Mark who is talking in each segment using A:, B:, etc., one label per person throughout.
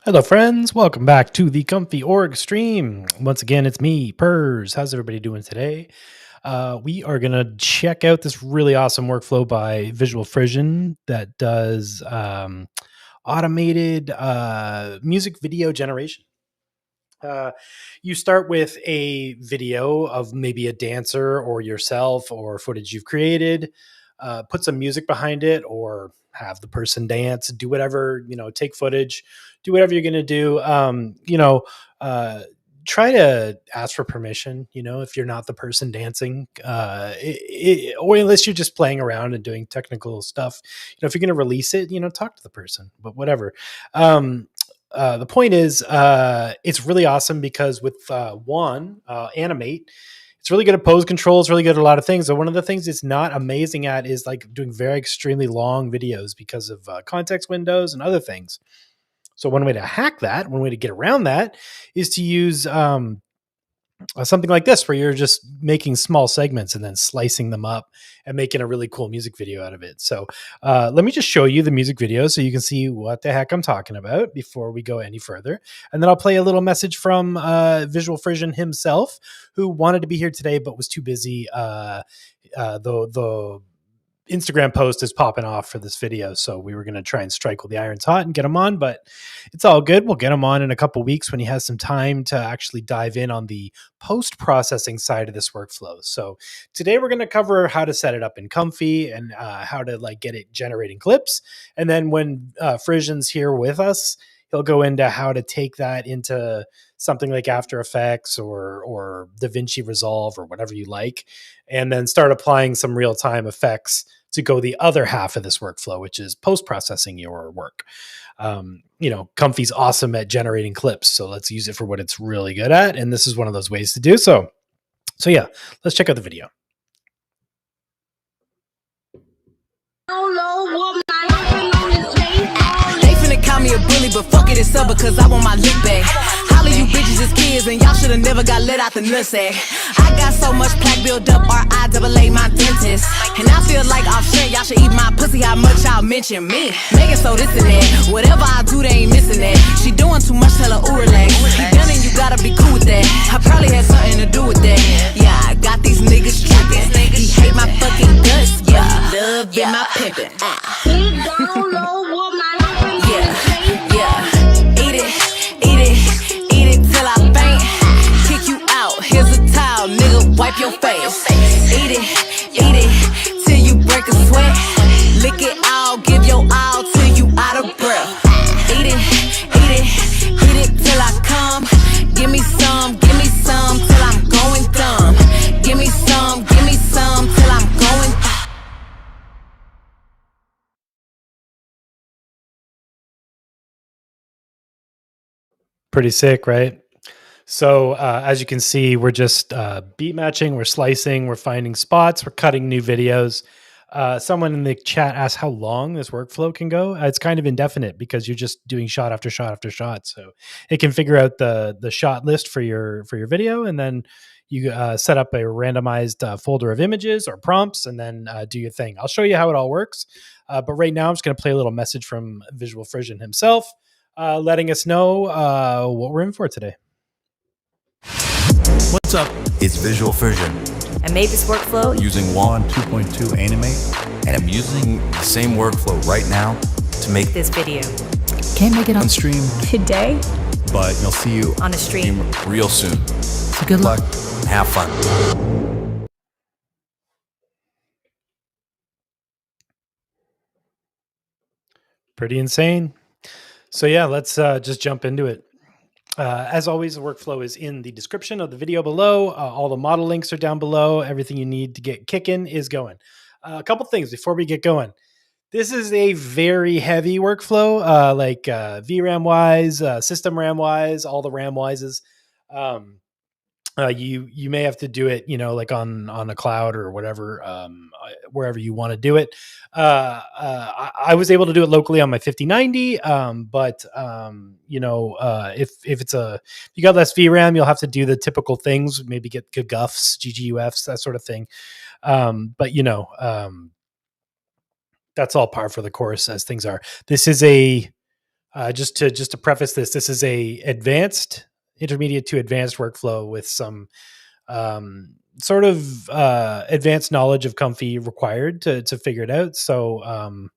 A: Hello, friends. Welcome back to the Comfy Org stream. Once again, it's me, Pers. How's everybody doing today? We are going to check out this really awesome workflow by Visual Fusion that does automated music video generation. You start with a video of maybe a dancer or yourself or footage you've created, put some music behind it or have the person dance, do whatever, take footage, do whatever you're going to do. Try to ask for permission, if you're not the person dancing, or unless you're just playing around and doing technical stuff, if you're going to release it, talk to the person, but whatever. The point is, it's really awesome because with Animate, it's really good at pose control. It's really good at a lot of things. So one of the things it's not amazing at is like doing very extremely long videos because of context windows and other things. So one way to hack that, one way to get around that, is to use something like this, where you're just making small segments and then slicing them up and making a really cool music video out of it. So let me just show you the music video so you can see what the heck I'm talking about before we go any further. And then I'll play a little message from Visual Fusion himself, who wanted to be here today but was too busy. The Instagram post is popping off for this video, so we were going to try and strike while the iron's hot and get him on, but it's all good. We'll get him on in a couple weeks when he has some time to actually dive in on the post-processing side of this workflow. So today we're going to cover how to set it up in Comfy and how to get it generating clips. And then when Fusion's here with us, he'll go into how to take that into something like After Effects or DaVinci Resolve or whatever you like, and then start applying some real-time effects to go the other half of this workflow, which is post-processing your work. Comfy's awesome at generating clips, so let's use it for what it's really good at, and this is one of those ways to do so. So yeah, let's check out the video.
B: Call me a bully, but fuck it, it's up because I want my lick back. All of you bitches is kids, and y'all should've never got let out the nutsack. I got so much plaque built up, RIAA my dentist. And I feel like offset, y'all should eat my pussy, how much y'all mention me. Making so this and that, whatever I do, they ain't missing that. She doing too much, tell her, ooh, relax. Done and you gotta be cool with that. I probably had something to do with that. Yeah, I got these niggas tripping. He hate my fucking guts, yeah, he love in my pimpin'. He don't know what my wipe your face. Eat it till you break a sweat. Lick it all, give your all till you out of breath. Eat it till I come. Give me some till I'm going dumb. Give me some till I'm going.
A: Pretty sick, right? So as you can see, we're just beat matching, we're slicing, we're finding spots, we're cutting new videos. Someone in the chat asked how long this workflow can go. It's kind of indefinite because you're just doing shot after shot after shot. So it can figure out the shot list for your video, and then you set up a randomized folder of images or prompts, and then do your thing. I'll show you how it all works. But right now, I'm just going to play a little message from Visual Fusion himself, letting us know what we're in for today.
C: What's up? It's Visual Fusion.
D: I made this workflow
C: using WAN 2.2 Animate, and I'm using the same workflow right now to make
D: this video.
C: Can't make it on stream
D: Today?
C: but you'll see you
D: On a stream.
C: real soon.
D: So good luck.
C: And have fun.
A: Pretty insane. So yeah, let's just jump into it. As always, the workflow is in the description of the video below. All the model links are down below. Everything you need to get kicking is going. A couple things before we get going. This is a very heavy workflow, VRAM wise, system RAM wise, all the RAM wises. You may have to do it, like on a cloud or whatever, wherever you want to do it. I was able to do it locally on my 5090. But if you got less VRAM, you'll have to do the typical things, maybe get GGUFs, GGUFs, that sort of thing. That's all par for the course as things are. This is a Just to preface this, this is a advanced, intermediate to advanced workflow with some sort of advanced knowledge of Comfy required to figure it out. So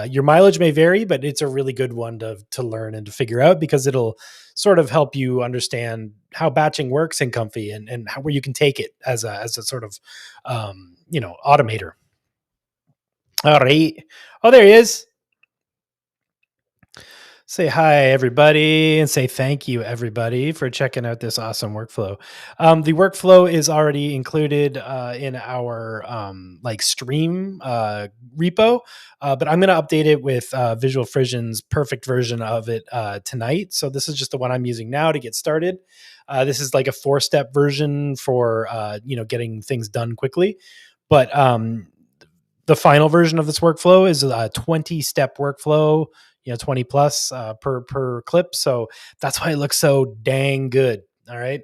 A: your mileage may vary, but it's a really good one to learn and to figure out, because it'll sort of help you understand how batching works in Comfy, and how, where you can take it as a sort of automator. All right. Oh, there he is. Say hi, everybody, and say thank you, everybody, for checking out this awesome workflow. The workflow is already included in our stream repo, but I'm going to update it with Visual Fusion's perfect version of it tonight. So this is just the one I'm using now to get started. This is like a 4-step version for getting things done quickly, but the final version of this workflow is a 20-step workflow, 20 plus per clip. So that's why it looks so dang good. All right.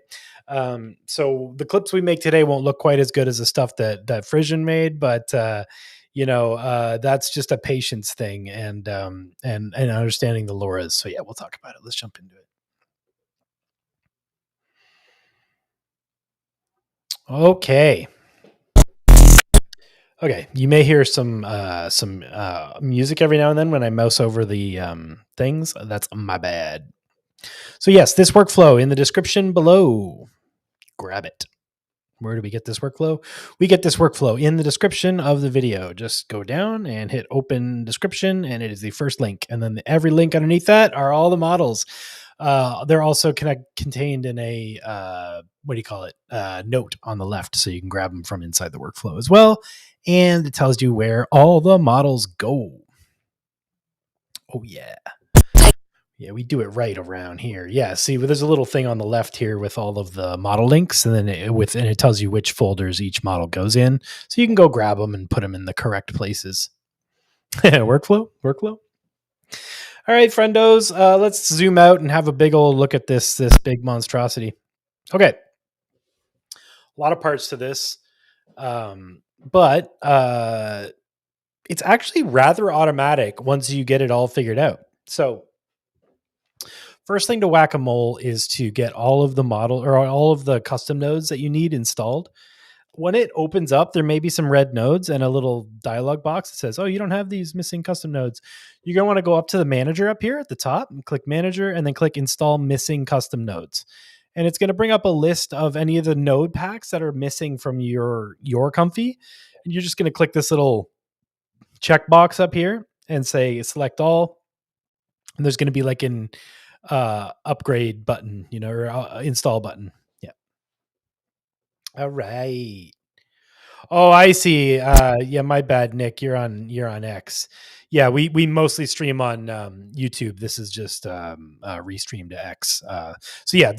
A: So the clips we make today won't look quite as good as the stuff that Frisian made, but that's just a patience thing, and understanding the loras. So yeah, we'll talk about it. Let's jump into it. Okay. Okay, you may hear some music every now and then when I mouse over the things. That's my bad. So yes, this workflow in the description below. Grab it. Where do we get this workflow? We get this workflow in the description of the video. Just go down and hit open description, and it is the first link. And then every link underneath that are all the models. They're also contained in a note on the left, so you can grab them from inside the workflow as well. And it tells you where all the models go. Oh yeah. Yeah, we do it right around here. Yeah, see, there's a little thing on the left here with all of the model links, and then it tells you which folders each model goes in, so you can go grab them and put them in the correct places. Workflow. All right, friendos, let's zoom out and have a big old look at this big monstrosity. Okay, a lot of parts to this, but it's actually rather automatic once you get it all figured out. So first thing to whack-a-mole is to get all of the model or all of the custom nodes that you need installed. When it opens up, there may be some red nodes and a little dialog box that says, oh, you don't have these missing custom nodes. You're going to want to go up to the manager up here at the top and click manager, and then click install missing custom nodes. And it's going to bring up a list of any of the node packs that are missing from your Comfy. And you're just going to click this little checkbox up here and say select all. And there's going to be like an upgrade button, or install button. Yeah. All right. Oh, I see. Yeah, my bad, Nick. You're on X. Yeah, we mostly stream on YouTube. This is just restreamed to X. So yeah,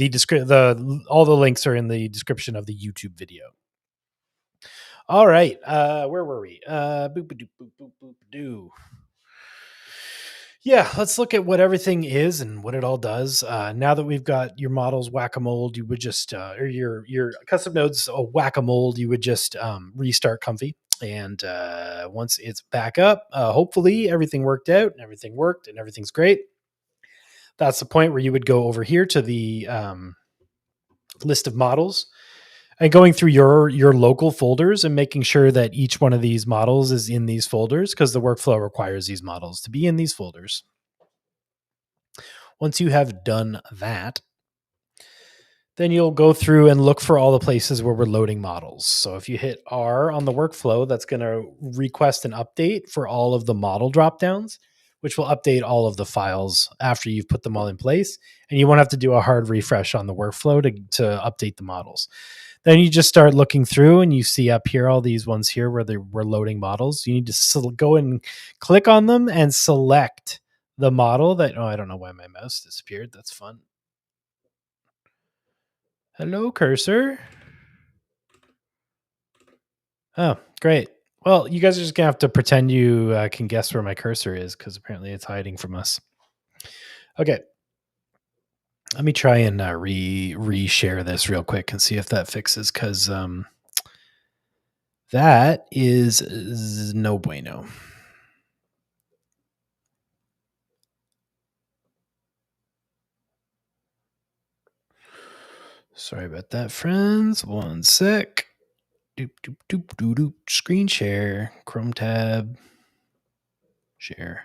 A: all the links are in the description of the YouTube video. All right. Where were we? Boop-a-doop-boop-boop-boop-doo. Yeah, let's look at what everything is and what it all does. Now that we've got your models whack-a-mole, you would just, or your custom nodes whack-a-mole, you would just restart Comfy. And once it's back up, hopefully everything worked out and everything worked and everything's great. That's the point where you would go over here to the list of models and going through your local folders and making sure that each one of these models is in these folders, because the workflow requires these models to be in these folders. Once you have done that, then you'll go through and look for all the places where we're loading models. So if you hit R on the workflow, that's going to request an update for all of the model dropdowns, which will update all of the files after you've put them all in place. And you won't have to do a hard refresh on the workflow to update the models. Then you just start looking through and you see up here all these ones here where we're loading models. You need to go and click on them and select the model that, I don't know why my mouse disappeared. That's fun. Hello, cursor. Oh, great. Well, you guys are just going to have to pretend you can guess where my cursor is, because apparently it's hiding from us. Okay. Let me try and re-share this real quick and see if that fixes, because that is no bueno. Sorry about that, friends. One sec. Doop, doop, doop, doop, doop. Screen share. Chrome tab. Share.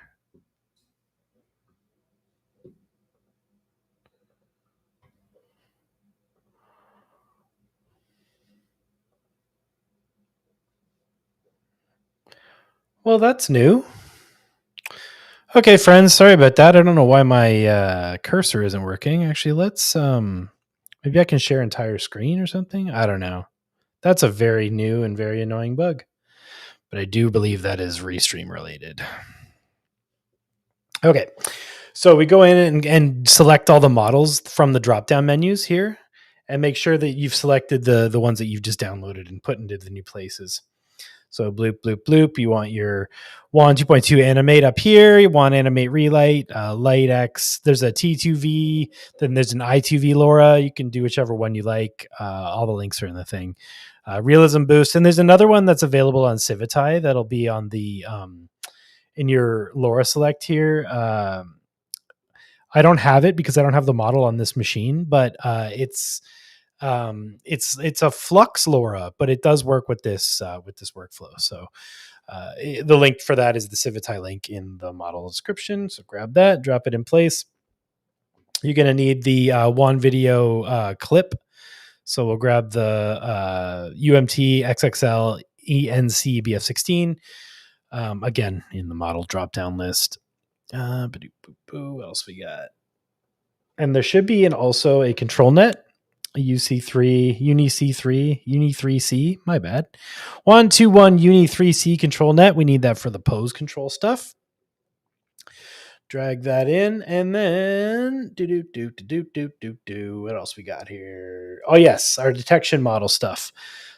A: Well, that's new. Okay, friends. Sorry about that. I don't know why my cursor isn't working. Actually, let's maybe I can share entire screen or something. I don't know. That's a very new and very annoying bug. But I do believe that is Restream related. Okay. So we go in and select all the models from the drop-down menus here and make sure that you've selected the ones that you've just downloaded and put into the new places. So bloop, bloop, bloop. You want your 2.2 animate up here. You want animate relight, light X. There's a T2V. Then there's an I2V LoRa. You can do whichever one you like. All the links are in the thing. Realism boost. And there's another one that's available on Civitai that'll be on the in your LoRa select here. I don't have it because I don't have the model on this machine, but it's a flux LoRa, but it does work with this workflow. So the link for that is the Civitai link in the model description. So grab that, drop it in place. You're going to need the one video clip. So we'll grab the UMT XXL ENC BF16 again in the model drop down list. What else we got? And there should be also a controlnet, a UC3, Uni3C, my bad. 121 Uni3C controlnet. We need that for the pose control stuff. Drag that in, and then what else we got here? Oh yes, our detection model stuff.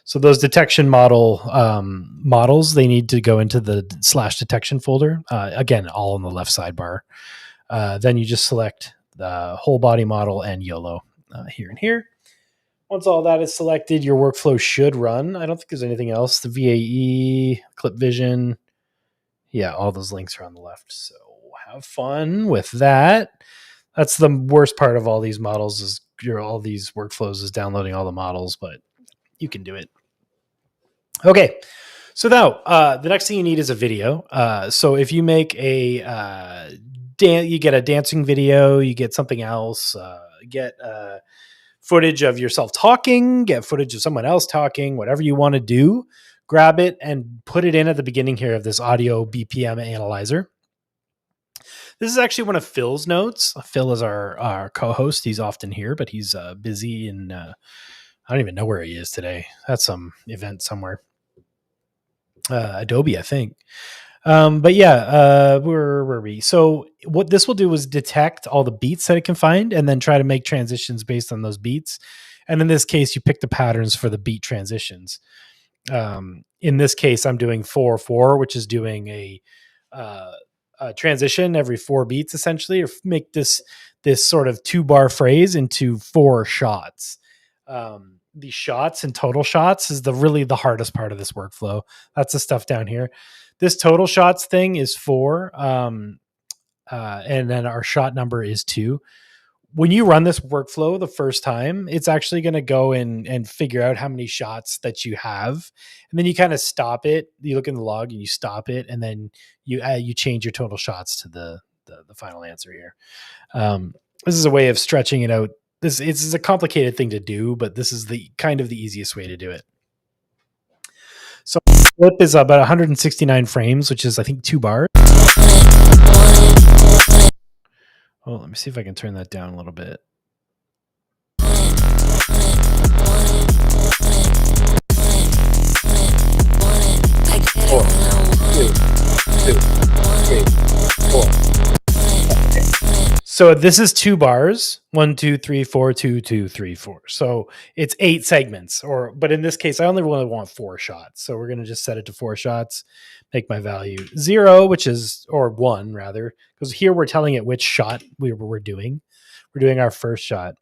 A: So those detection model models, they need to go into the /detection folder. Again, all on the left sidebar. Then you just select the whole body model and YOLO here and here. Once all that is selected, your workflow should run. I don't think there's anything else. The VAE, Clip Vision. Yeah, all those links are on the left. So have fun with that. That's the worst part of all these models is all these workflows is downloading all the models, but you can do it. Okay. So now the next thing you need is a video. So if you make you get a dancing video, you get something else, get footage of yourself talking, get footage of someone else talking, whatever you want to do, grab it and put it in at the beginning here of this audio BPM analyzer. This is actually one of Phil's notes. Phil is our co-host. He's often here, but he's busy and I don't even know where he is today. That's some event somewhere. Adobe, I think. But yeah, where were we? So what this will do is detect all the beats that it can find and then try to make transitions based on those beats. And in this case, you pick the patterns for the beat transitions. In this case, I'm doing 4/4, which is doing a transition every 4 beats essentially, or make this sort of 2-bar phrase into 4 shots. The shots and total shots is really the hardest part of this workflow. That's the stuff down here. This total shots thing is 4, and then our shot number is 2. When you run this workflow the first time, it's actually going to go in and figure out how many shots that you have. And then you kind of stop it. You look in the log and you stop it. And then you change your total shots to the final answer here. This is a way of stretching it out. This is a complicated thing to do, but this is the kind of the easiest way to do it. So clip is about 169 frames, which is I think 2 bars. Oh, let me see if I can turn that down a little bit. Four, 2, 3, 4. So this is 2 bars. 1, 2, 3, 4, 2, 2, 3, 4. So it's 8 segments. But in this case, I only really want 4 shots. So we're going to just set it to 4 shots. Make my value 0, or 1 rather, because here we're telling it which shot we're doing. We're doing our first shot.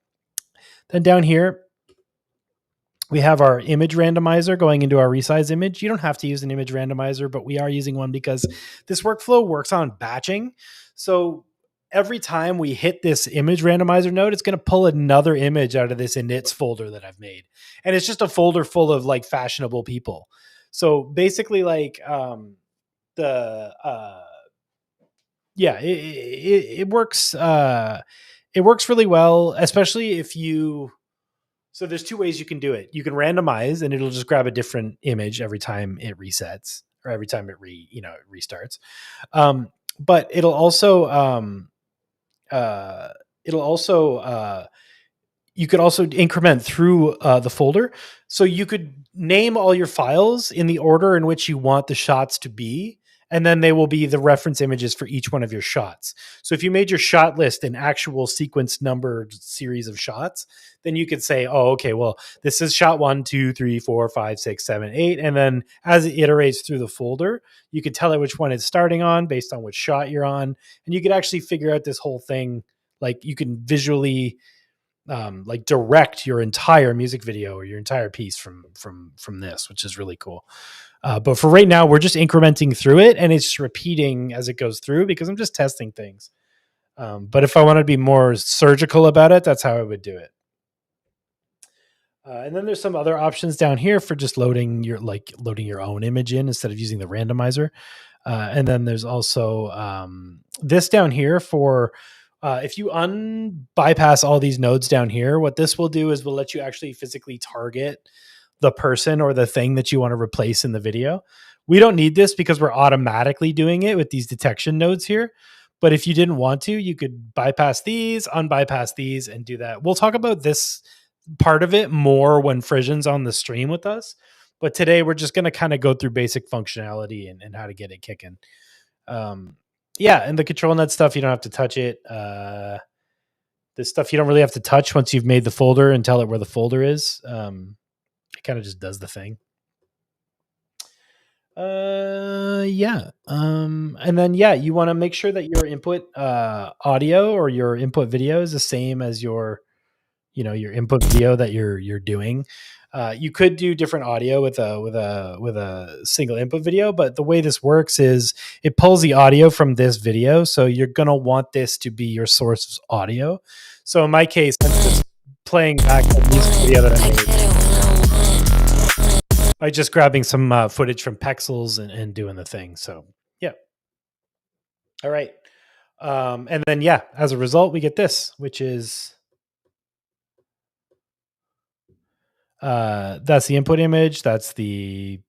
A: Then down here, we have our image randomizer going into our resize image. You don't have to use an image randomizer, but we are using one because this workflow works on batching. So every time we hit this image randomizer node, it's going to pull another image out of this inits folder that I've made. And it's just a folder full of like fashionable people. So basically like the yeah, it works it works really well, especially if you, so there's two ways you can do it. You can randomize and it'll just grab a different image every time it resets or every time it it restarts. But it'll also you could also increment through the folder. So you could name all your files in the order in which you want the shots to be, and then they will be the reference images for each one of your shots. So if you made your shot list an actual sequence numbered series of shots, then you could say, oh, okay, well, this is shot 1, 2, 3, 4, 5, 6, 7, 8. And then as it iterates through the folder, you could tell it which one it's starting on based on which shot you're on. And you could actually figure out this whole thing. Like you can visually like direct your entire music video or your entire piece from this, which is really cool. But for right now, we're just incrementing through it, and it's repeating as it goes through because I'm just testing things. But if I want to be more surgical about it, that's how I would do it. And then there's some other options down here for just loading your own image in instead of using the randomizer. And then there's also this down here for if you bypass all these nodes down here, what this will do is will let you actually physically target the person or the thing that you want to replace in the video. We don't need this because we're automatically doing it with these detection nodes here. But if you didn't want to, you could bypass these, unbypass these, and do that. We'll talk about this part of it more when Frisian's on the stream with us. But today we're just going to kind of go through basic functionality and how to get it kicking. Yeah, and the controlnet stuff, you don't have to touch it. This stuff you don't really have to touch once you've made the folder and tell it where the folder is. It kind of just does the thing. Yeah. And then you want to make sure that your input audio or your input video is the same as your input video that you're doing. You could do different audio with a single input video, but the way this works is it pulls the audio from this video. So you're going to want this to be your source of audio. So in my case, I'm just playing back the music video that I made by just grabbing some footage from Pexels and doing the thing. So yeah. All right. And then, as a result, we get this, which is that's the input image. That's the,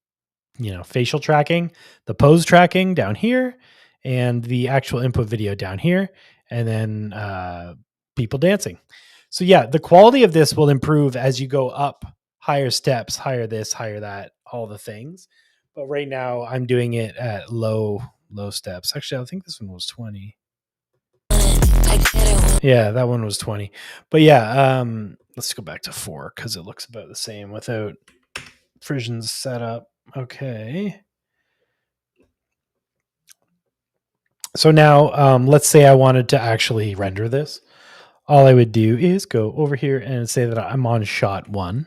A: facial tracking, the pose tracking down here, and the actual input video down here. And then people dancing. So the quality of this will improve as you go up higher steps, higher this, higher that, all the things. But right now I'm doing it at low steps. Actually, I think this one was 20. Yeah, that one was 20. But let's go back to 4 because it looks about the same without Frisian's setup. Okay. So now let's say I wanted to actually render this. All I would do is go over here and say that I'm on shot 1.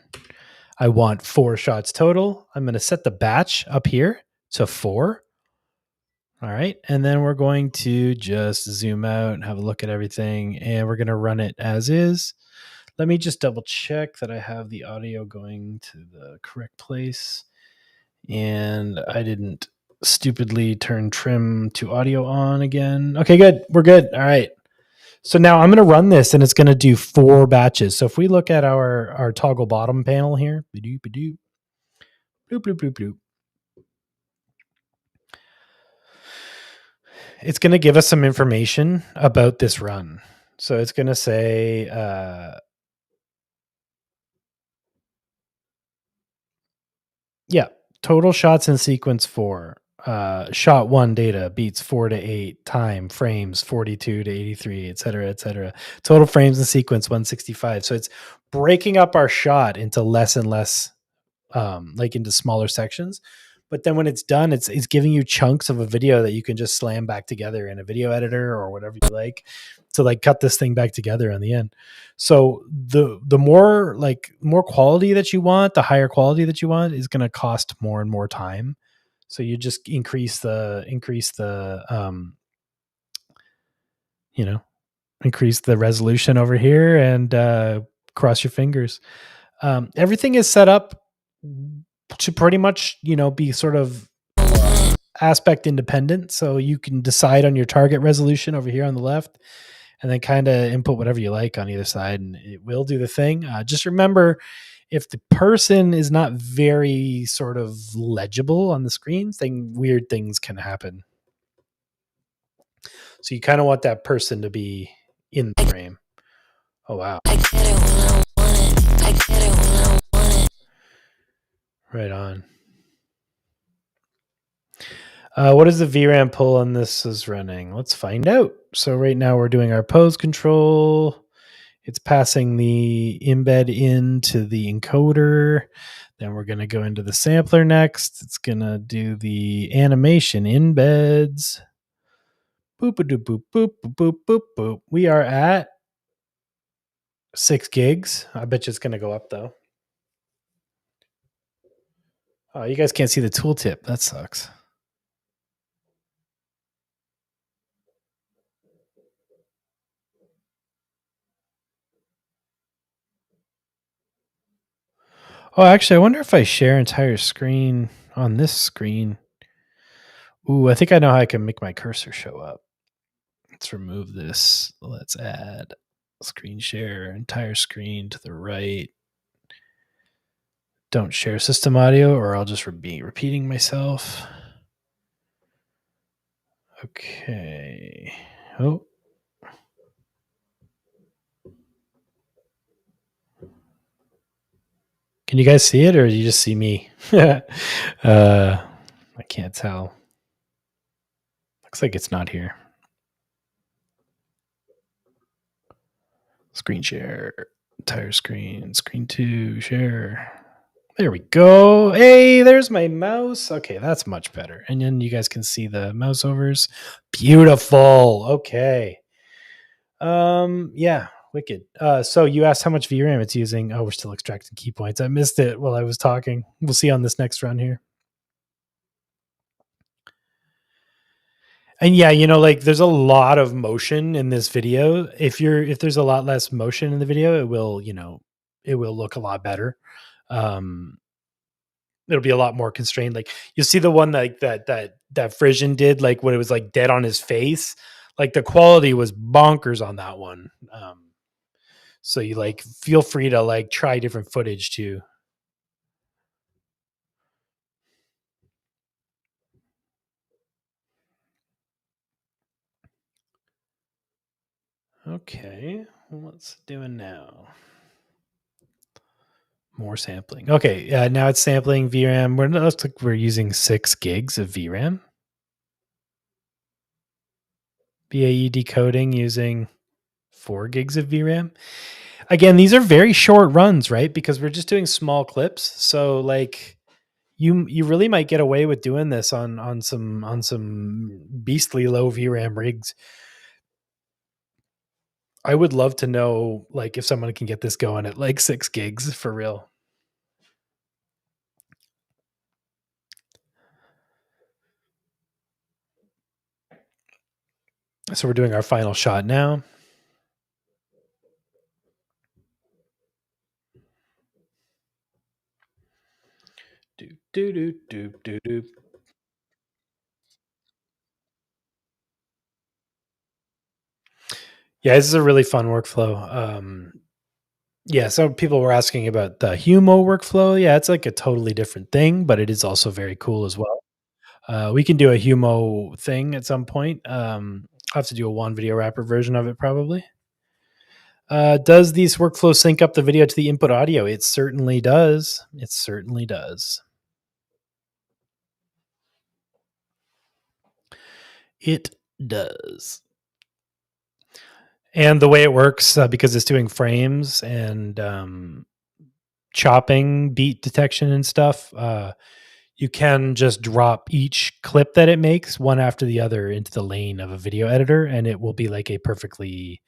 A: I want 4 shots total. I'm going to set the batch up here to 4. All right. And then we're going to just zoom out and have a look at everything. And we're going to run it as is. Let me just double check that I have the audio going to the correct place. And I didn't stupidly turn trim to audio on again. Okay, good. We're good. All right. So now I'm going to run this and it's going to do 4 batches. So if we look at our toggle bottom panel here, bloop, bloop, bloop, bloop. It's going to give us some information about this run. So it's going to say, total shots in sequence 4. Shot 1 data beats 4 to 8, time frames 42 to 83, et cetera, et cetera. Total frames in sequence 165. So it's breaking up our shot into less and less, like into smaller sections. But then when it's done, it's giving you chunks of a video that you can just slam back together in a video editor or whatever you like to like cut this thing back together on the end. So the more quality that you want, the higher quality that you want is going to cost more and more time. So increase the increase the resolution over here and cross your fingers. Everything is set up to pretty much, be sort of aspect independent. So you can decide on your target resolution over here on the left and then kind of input whatever you like on either side and it will do the thing. Just remember, if the person is not very sort of legible on the screen, weird things can happen. So you kind of want that person to be in the frame. Oh, wow. Right on. What is the VRAM pull on this is running? Let's find out. So right now we're doing our pose control. It's passing the embed into the encoder. Then we're going to go into the sampler next. It's going to do the animation embeds. Boop, boop, boop, boop, boop, boop, boop, boop. We are at 6 gigs. I bet you it's going to go up though. Oh, you guys can't see the tooltip. That sucks. Oh, actually, I wonder if I share entire screen on this screen. Ooh, I think I know how I can make my cursor show up. Let's remove this. Let's add screen share, entire screen to the right. Don't share system audio or I'll just be repeating myself. Okay. Oh. Can you guys see it or do you just see me? I can't tell. Looks like it's not here. Screen share, entire screen, screen 2, share. There we go. Hey, there's my mouse. Okay, that's much better. And then you guys can see the mouse overs. Beautiful. Okay. Yeah, wicked. So you asked how much VRAM it's using. Oh, we're still extracting key points. I missed it while I was talking. We'll see on this next run here. And yeah, like there's a lot of motion in this video. If there's a lot less motion in the video, it will, it will look a lot better. It'll be a lot more constrained. Like you'll see the one like that Frisian did, like when it was like dead on his face, like the quality was bonkers on that one. So you like feel free to like try different footage too. Okay, what's it doing now? More sampling. Okay, now it's sampling VRAM. Looks like we're using 6 gigs of VRAM. BAE decoding using 4 gigs of VRAM. Again, these are very short runs, right? Because we're just doing small clips. So like you really might get away with doing this on some beastly low VRAM rigs. I would love to know like if someone can get this going at like 6 gigs for real. So we're doing our final shot now. Do do do do do do. Yeah, this is a really fun workflow. Yeah, so people were asking about the Humo workflow. Yeah, it's like a totally different thing, but it is also very cool as well. We can do a Humo thing at some point. I'll have to do a one video wrapper version of it probably. Does these workflows sync up the video to the input audio? It certainly does. It certainly does. It does. And the way it works, because it's doing frames and chopping, beat detection and stuff, you can just drop each clip that it makes one after the other into the lane of a video editor, and it will be like a perfectly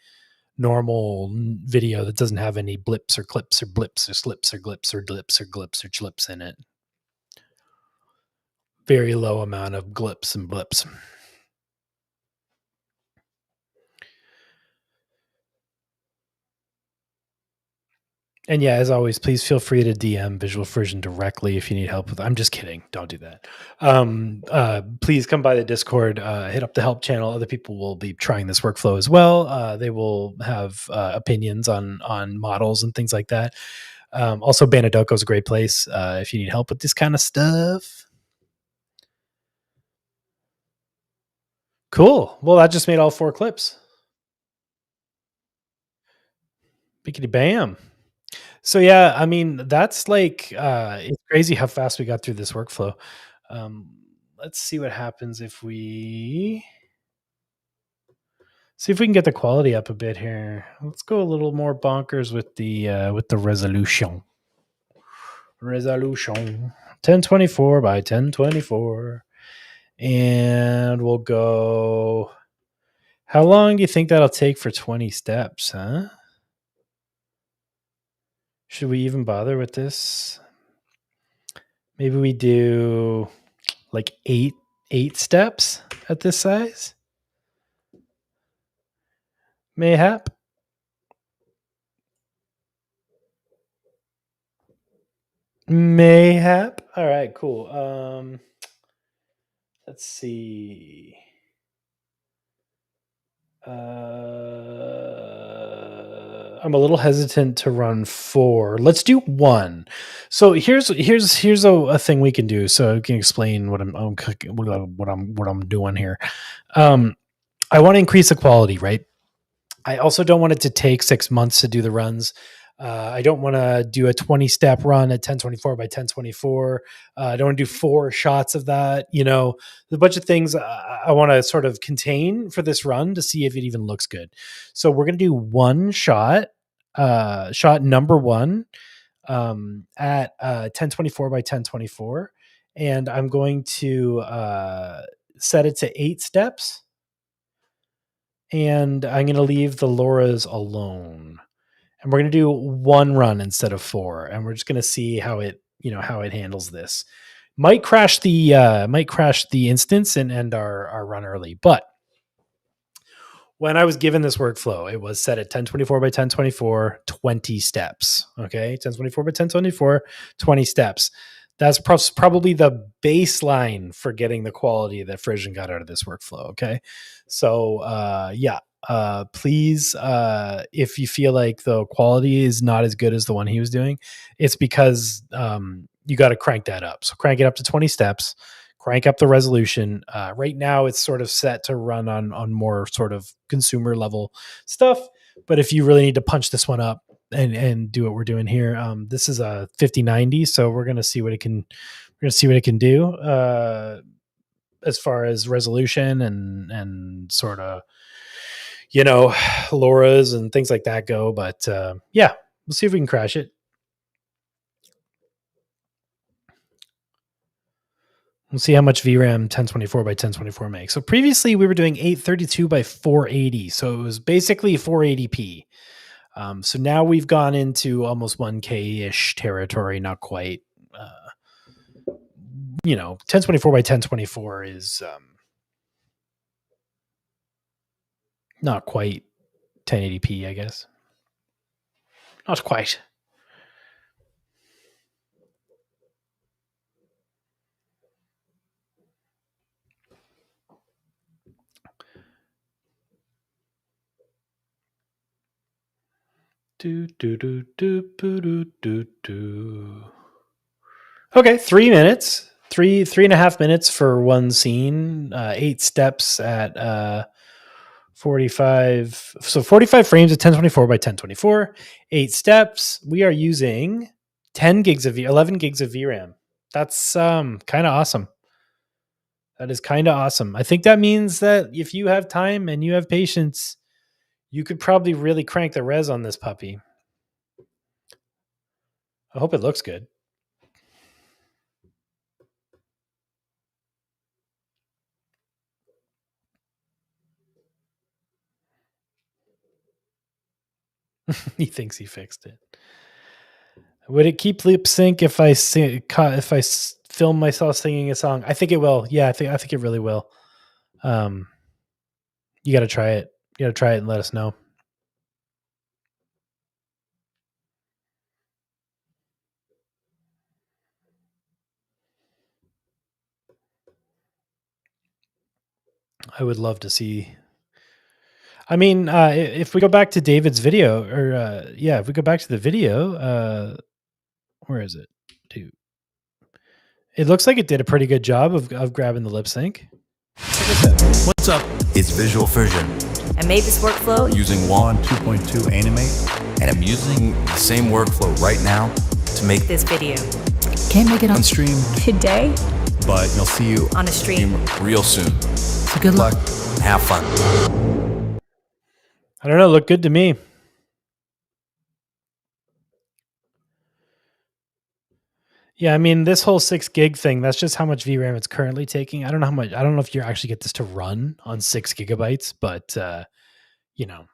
A: normal video that doesn't have any blips or clips or blips or slips or glips or dips or glips or chlips in it. Very low amount of glips and blips. And yeah, as always, please feel free to DM Visual Fusion directly if you need help with. I'm just kidding. Don't do that. Please come by the Discord. Hit up the help channel. Other people will be trying this workflow as well. They will have opinions on models and things like that. Also, Banadoko is a great place if you need help with this kind of stuff. Cool. Well, that just made all 4 clips. Bickety bam. So yeah, I mean, that's like it's crazy how fast we got through this workflow. Um, let's see what happens if we see if we can get the quality up a bit here. Let's go a little more bonkers with the resolution. Resolution 1024 by 1024. And we'll go. How long do you think that'll take for 20 steps, huh? Should we even bother with this? Maybe we do like eight steps at this size. Mayhap. Mayhap. All right, cool. Let's see. I'm a little hesitant to run 4. Let's do 1. So here's a thing we can do. So I can explain what I'm doing here. I want to increase the quality, right? I also don't want it to take 6 months to do the runs. I don't want to do a 20-step run at 1024 by 1024. I don't want to do 4 shots of that. You know, there's a bunch of things I want to sort of contain for this run to see if it even looks good. So we're going to do 1 shot, shot number 1 at 1024 by 1024. And I'm going to set it to 8 steps. And I'm going to leave the loras alone. And we're going to do 1 run instead of 4. And we're just going to see how it handles this. Might crash the instance and end our run early. But when I was given this workflow, it was set at 1024 by 1024, 20 steps. Okay. 1024 by 1024, 20 steps. That's probably the baseline for getting the quality that Frisian got out of this workflow. Okay. So, please, if you feel like the quality is not as good as the one he was doing, it's because you got to crank that up. So crank it up to 20 steps, crank up the resolution. Right now it's sort of set to run on more sort of consumer level stuff. But if you really need to punch this one up and do what we're doing here, this is a 5090. So we're going to see what it can do as far as resolution and sort of, loras and things like that go. But yeah, we'll see if we can crash it. We'll see how much VRAM 1024 by 1024 makes. So previously we were doing 832 by 480. So it was basically 480p. So now we've gone into almost 1K-ish territory, not quite. 1024 by 1024 is not quite 1080p, I guess. Not quite. Okay, 3 minutes. 3.5 minutes for one scene. 8 steps at 45. So 45 frames at 1024 by 1024. 8 steps. We are using 11 gigs of VRAM. That's kind of awesome. That is kind of awesome. I think that means that if you have time and you have patience, you could probably really crank the res on this puppy. I hope it looks good. He thinks he fixed it. Would it keep lip sync if I film myself singing a song? I think it will. Yeah, I think it really will. You got to try it. You got to try it and let us know. I would love to see. I mean, if we go back to David's video, or yeah, if we go back to the video, where is it? Dude, it looks like it did a pretty good job of grabbing the lip sync.
C: What's up? It's Visual Fusion
D: I made this workflow
C: using WAN 2.2 Animate, and I'm using the same workflow right now to make
D: this video
E: Can't make it
C: on
E: on
C: stream,
E: today.
C: but you'll see you
D: on a stream.
C: real soon.
E: So good luck.
C: And have fun.
A: I don't know. Look good to me. Yeah, I mean, this whole 6 gig thing, that's just how much VRAM it's currently taking. I don't know how much. I don't know if you actually get this to run on 6 gigabytes, but you know,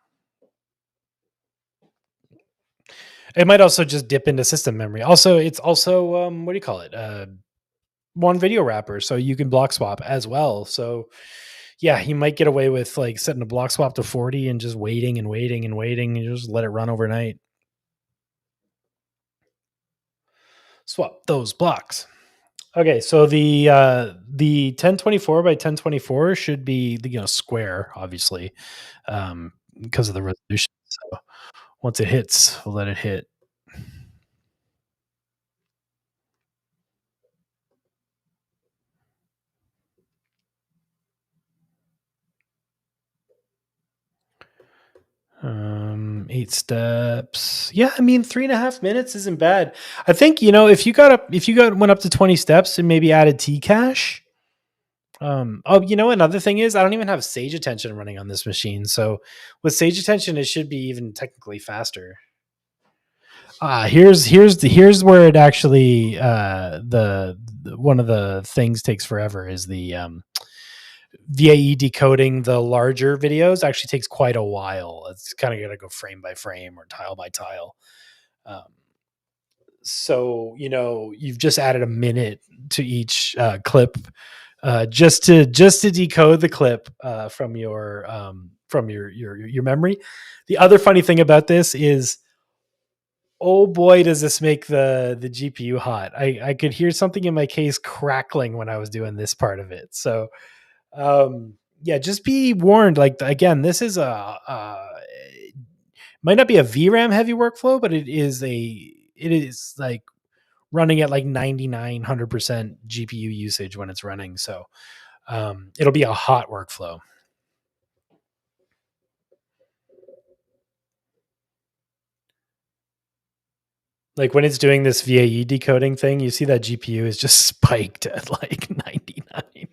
A: it might also just dip into system memory. Also, it's also what do you call it? One video wrapper, so you can block swap as well. So yeah, you might get away with like setting a block swap to 40 and just waiting and waiting and waiting, and you just let it run overnight. Swap those blocks. Okay, so the 1024 by 1024 should be square, obviously, because of the resolution. So once it hits, we'll let it hit. Eight steps. Yeah, I mean 3.5 minutes isn't bad. I think if you went up to 20 steps and maybe added T cache. Another thing is I don't even have Sage Attention running on this machine. So with Sage Attention, it should be even technically faster. Here's where it actually the one of the things takes forever is the VAE decoding the larger videos actually takes quite a while. It's kind of got to go frame by frame or tile by tile. So you've just added a minute to each clip just to decode the clip from your memory. The other funny thing about this is, oh boy, does this make the GPU hot. I could hear something in my case crackling when I was doing this part of it. So yeah, just be warned. Like, again, this is might not be a VRAM heavy workflow, but it is like running at like 9900% GPU usage when it's running. So it'll be a hot workflow. Like when it's doing this VAE decoding thing, you see that GPU is just spiked at like 99.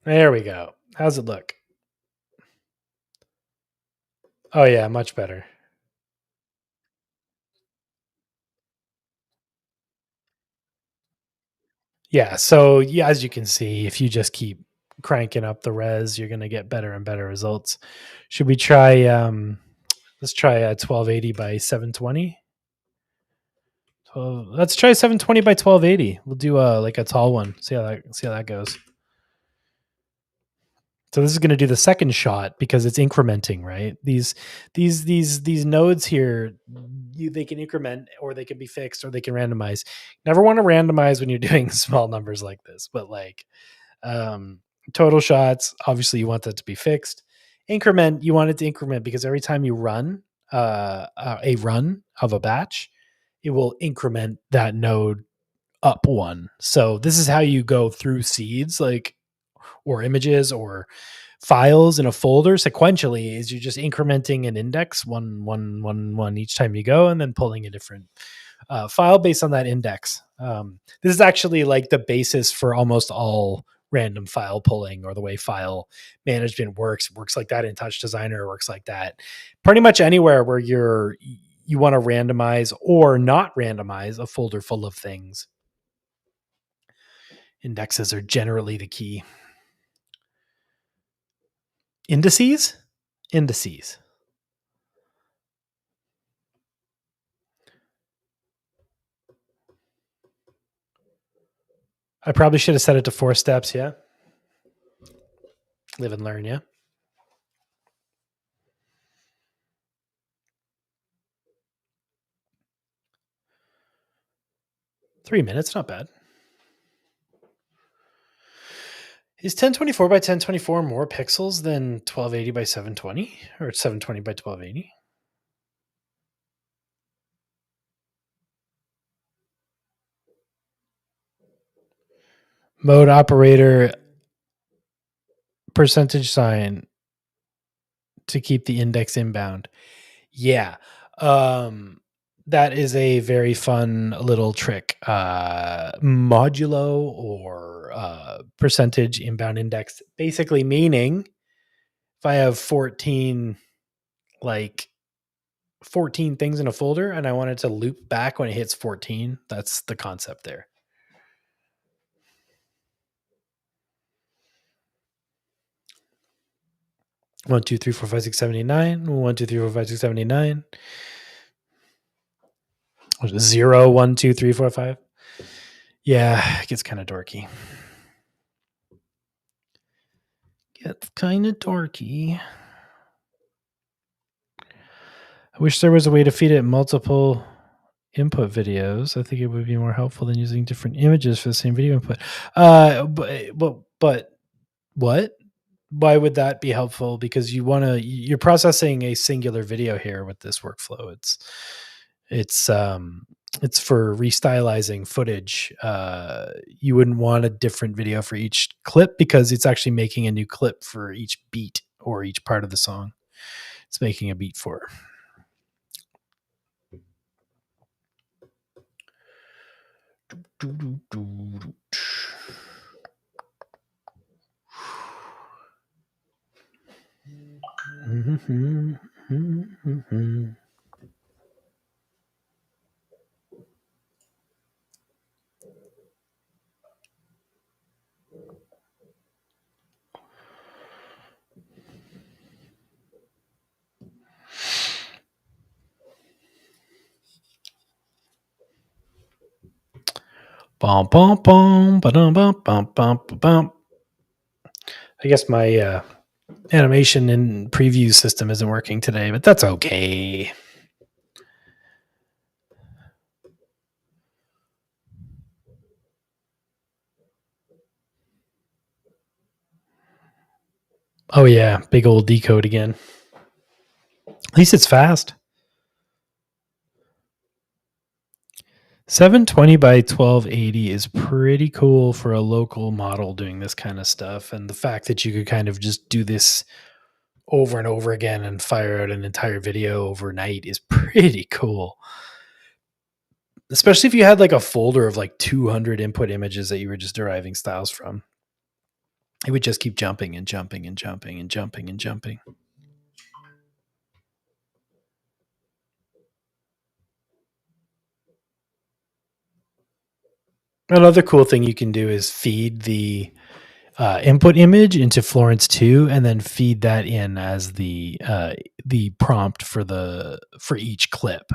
A: There we go. How's it look? Oh yeah, much better. Yeah, so yeah, as you can see, if you just keep cranking up the res, you're going to get better and better results. Should we try let's try 1280 by 720? Let's try 720 by 1280. We'll do like a tall one. See how that goes. So this is going to do the second shot because it's incrementing, right? These nodes here, they can increment or they can be fixed or they can randomize. Never want to randomize when you're doing small numbers like this, but like total shots, obviously you want that to be fixed. Increment, you want it to increment because every time you run a run of a batch, it will increment that node up one. So this is how you go through seeds, like, or images or files in a folder sequentially, is you're just incrementing an index one each time you go, and then pulling a different file based on that index. This is actually like the basis for almost all random file pulling, or the way file management works like that in Touch Designer, works like that pretty much anywhere where you want to randomize or not randomize a folder full of things. Indexes are generally the key. Indices. I probably should have set it to 4 steps. Yeah. Live and learn. Yeah. 3 minutes. Not bad. Is 1024 by 1024 more pixels than 1280 by 720 or 720 by 1280? Mode operator percentage sign to keep the index inbound. Yeah. That is a very fun little trick. Modulo or percentage inbound index, basically meaning if I have 14 things in a folder and I want it to loop back when it hits 14, that's the concept there. One, two, three, four, five, six, 79. 1, 2, 3, 4, 5, 6, 79. 0, 1, 2, 3, 4, 5. Yeah, it gets kind of dorky. Gets kind of dorky. I wish there was a way to feed it multiple input videos. I think it would be more helpful than using different images for the same video input. But what? Why would that be helpful? Because you're processing a singular video here with this workflow. It's for restylizing footage. You wouldn't want a different video for each clip because it's actually making a new clip for each beat or each part of the song. It's making a beat for. Bum, bum, bum, ba-dum, bum, bum, bum, bum. I guess my animation and preview system isn't working today, but that's okay. Oh yeah, big old decode again. At least it's fast. 720 by 1280 is pretty cool for a local model doing this kind of stuff. And the fact that you could kind of just do this over and over again and fire out an entire video overnight is pretty cool. Especially if you had like a folder of like 200 input images that you were just deriving styles from. It would just keep jumping and jumping and jumping and jumping and jumping. Another cool thing you can do is feed the input image into Florence 2 and then feed that in as the prompt for each clip.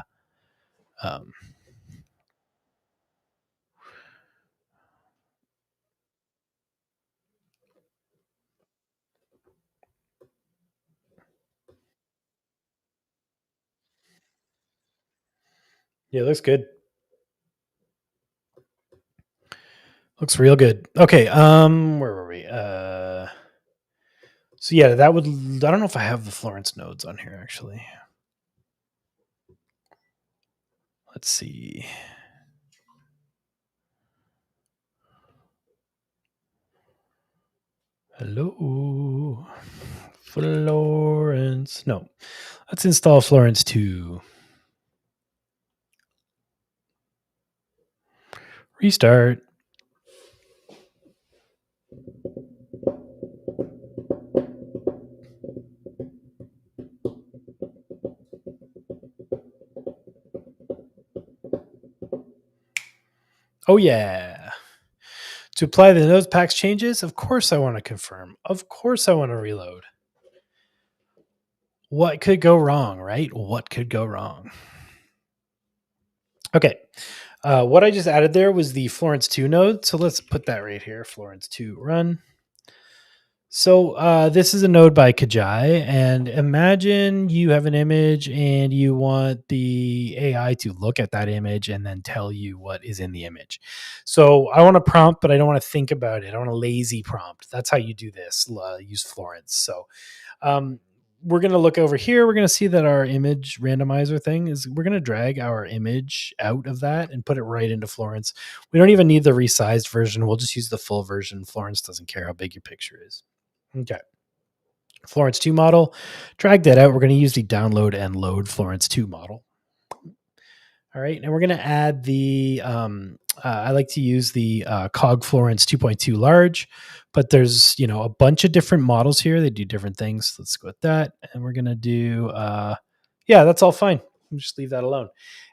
A: Yeah, it looks good. Looks real good. Okay, where were we? So yeah, I don't know if I have the Florence nodes on here actually. Let's see. Hello, Florence. No, let's install Florence 2. Restart. Oh yeah. To apply the node packs changes, of course I want to confirm. Of course I want to reload. What could go wrong, right? What could go wrong? Okay. What I just added there was the Florence 2 node. So let's put that right here. Florence 2 run. So this is a node by Kajai, and imagine you have an image and you want the AI to look at that image and then tell you what is in the image. So I want a prompt, but I don't want to think about it. I want a lazy prompt. That's how you do this. Use Florence. So um, we're going to look over here. We're going to see that our image randomizer thing is, we're going to drag our image out of that and put it right into Florence. We don't even need the resized version. We'll just use the full version. Florence doesn't care how big your picture is. Okay. Florence 2 model. Drag that out. We're going to use the download and load Florence 2 model. All right. And we're going to add the, I like to use the COG Florence 2.2 large, but there's, a bunch of different models here. They do different things. Let's go with that. And we're going to do, yeah, that's all fine. We'll just leave that alone.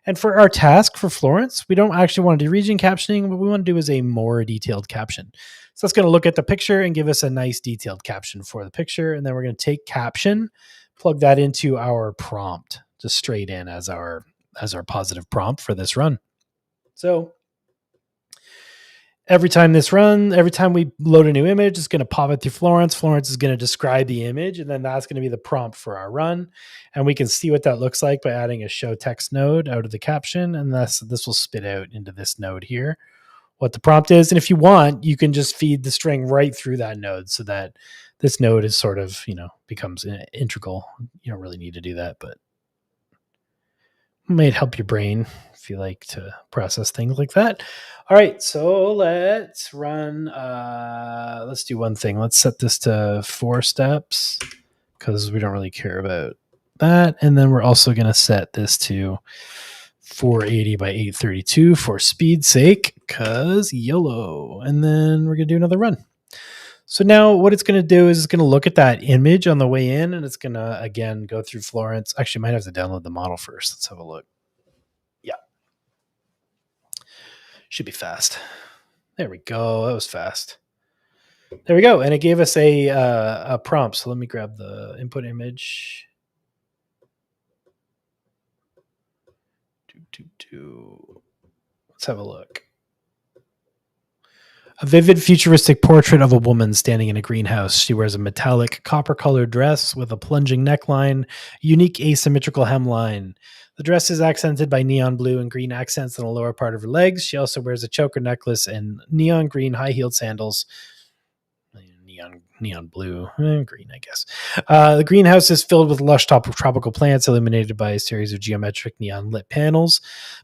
A: And for our task for Florence, we don't actually want to do region captioning. What we want to do is a more detailed caption. So that's going to look at the picture and give us a nice detailed caption for the picture. And then we're going to take caption, plug that into our prompt, just straight in as our positive prompt for this run. So every time we load a new image, it's going to pop it through Florence. Florence is going to describe the image, and then that's going to be the prompt for our run. And we can see what that looks like by adding a show text node out of the caption. And this will spit out into this node here what the prompt is. And if you want, you can just feed the string right through that node so that this node is sort of, becomes integral. You don't really need to do that, but it might help your brain if you like to process things like that. All right, so let's run, let's do one thing. Let's set this to 4 steps because we don't really care about that. And then we're also going to set this to 480 by 832 for speed's sake, because YOLO. And then we're going to do another run. So now what it's going to do is it's going to look at that image on the way in, and it's going to, again, go through Florence. Actually, might have to download the model first. Let's have a look. Yeah. Should be fast. There we go. That was fast. There we go. And it gave us a prompt. So let me grab the input image. Let's have a look. A vivid futuristic portrait of a woman standing in a greenhouse. She wears a metallic copper-colored dress with a plunging neckline, unique asymmetrical hemline. The dress is accented by neon blue and green accents on the lower part of her legs. She also wears a choker necklace and neon green high-heeled sandals. Neon blue, green, I guess. The greenhouse is filled with lush tropical plants illuminated by a series of geometric neon lit panels.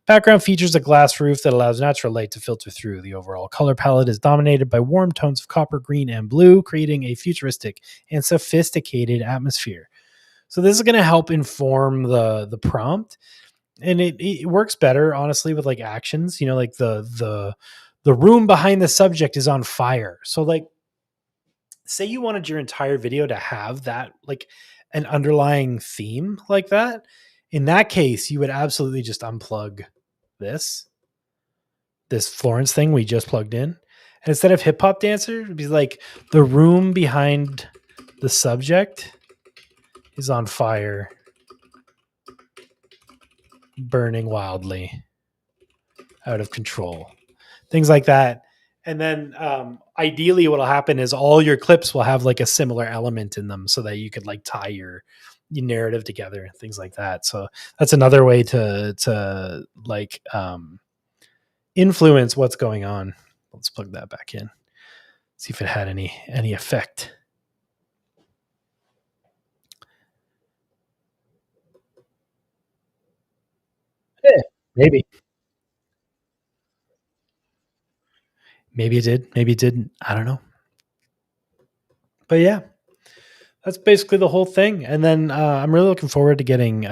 A: Background features a glass roof that allows natural light to filter through. The overall color palette is dominated by warm tones of copper, green, and blue, creating a futuristic and sophisticated atmosphere. So this is going to help inform the prompt, and it works better, honestly, with like actions. Like the room behind the subject is on fire. So like, say you wanted your entire video to have that, like an underlying theme like that. In that case, you would absolutely just unplug this Florence thing we just plugged in. And instead of hip hop dancer, it'd be like the room behind the subject is on fire, burning wildly, out of control. Things like that. And then ideally what will happen is all your clips will have like a similar element in them so that you could like tie your narrative together and things like that. So that's another way to like influence what's going on. Let's plug that back in. See if it had any effect. Yeah, maybe. Maybe it did. Maybe it didn't. I don't know. But yeah, that's basically the whole thing. And then I'm really looking forward to getting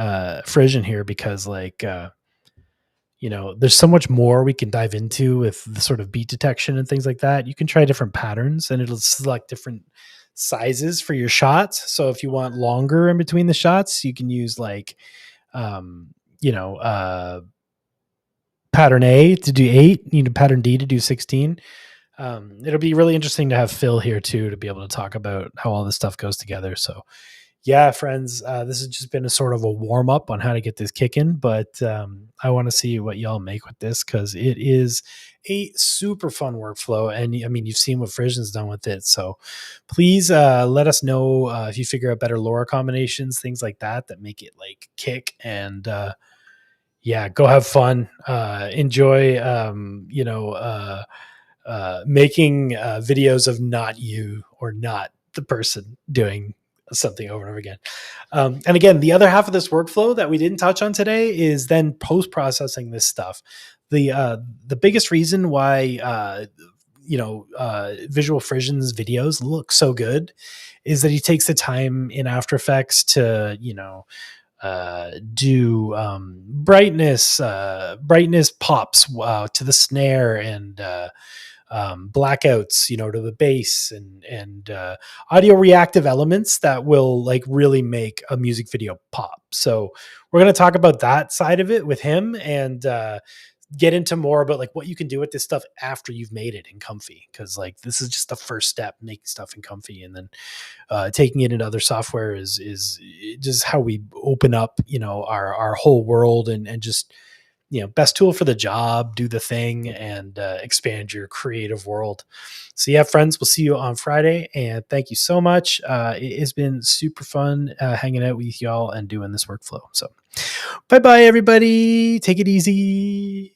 A: Frisian here because like, there's so much more we can dive into with the sort of beat detection and things like that. You can try different patterns and it'll select different sizes for your shots. So if you want longer in between the shots, you can use like, pattern A to do 8, pattern D to do 16. It'll be really interesting to have Phil here too, to be able to talk about how all this stuff goes together. So Yeah, friends, this has just been a sort of a warm up on how to get this kicking, but I want to see what y'all make with this because it is a super fun workflow. And I mean, you've seen what Frisian's done with it. So please let us know if you figure out better LoRa combinations, things like that, that make it like kick. And yeah, go have fun. Enjoy, making videos of not you or not the person doing something over and over again. And again, the other half of this workflow that we didn't touch on today is then post processing this stuff. The biggest reason why Visual Frisian's videos look so good is that he takes the time in After Effects to do brightness pops to the snare and blackouts, to the bass and audio reactive elements that will like really make a music video pop. So we're going to talk about that side of it with him and get into more about like what you can do with this stuff after you've made it in Comfy. Cause like, this is just the first step, making stuff in Comfy, and then taking it into other software is just how we open up, our whole world and just, best tool for the job, do the thing, and expand your creative world. So yeah, friends, we'll see you on Friday, and thank you so much. It has been super fun hanging out with y'all and doing this workflow. So bye-bye, everybody. Take it easy.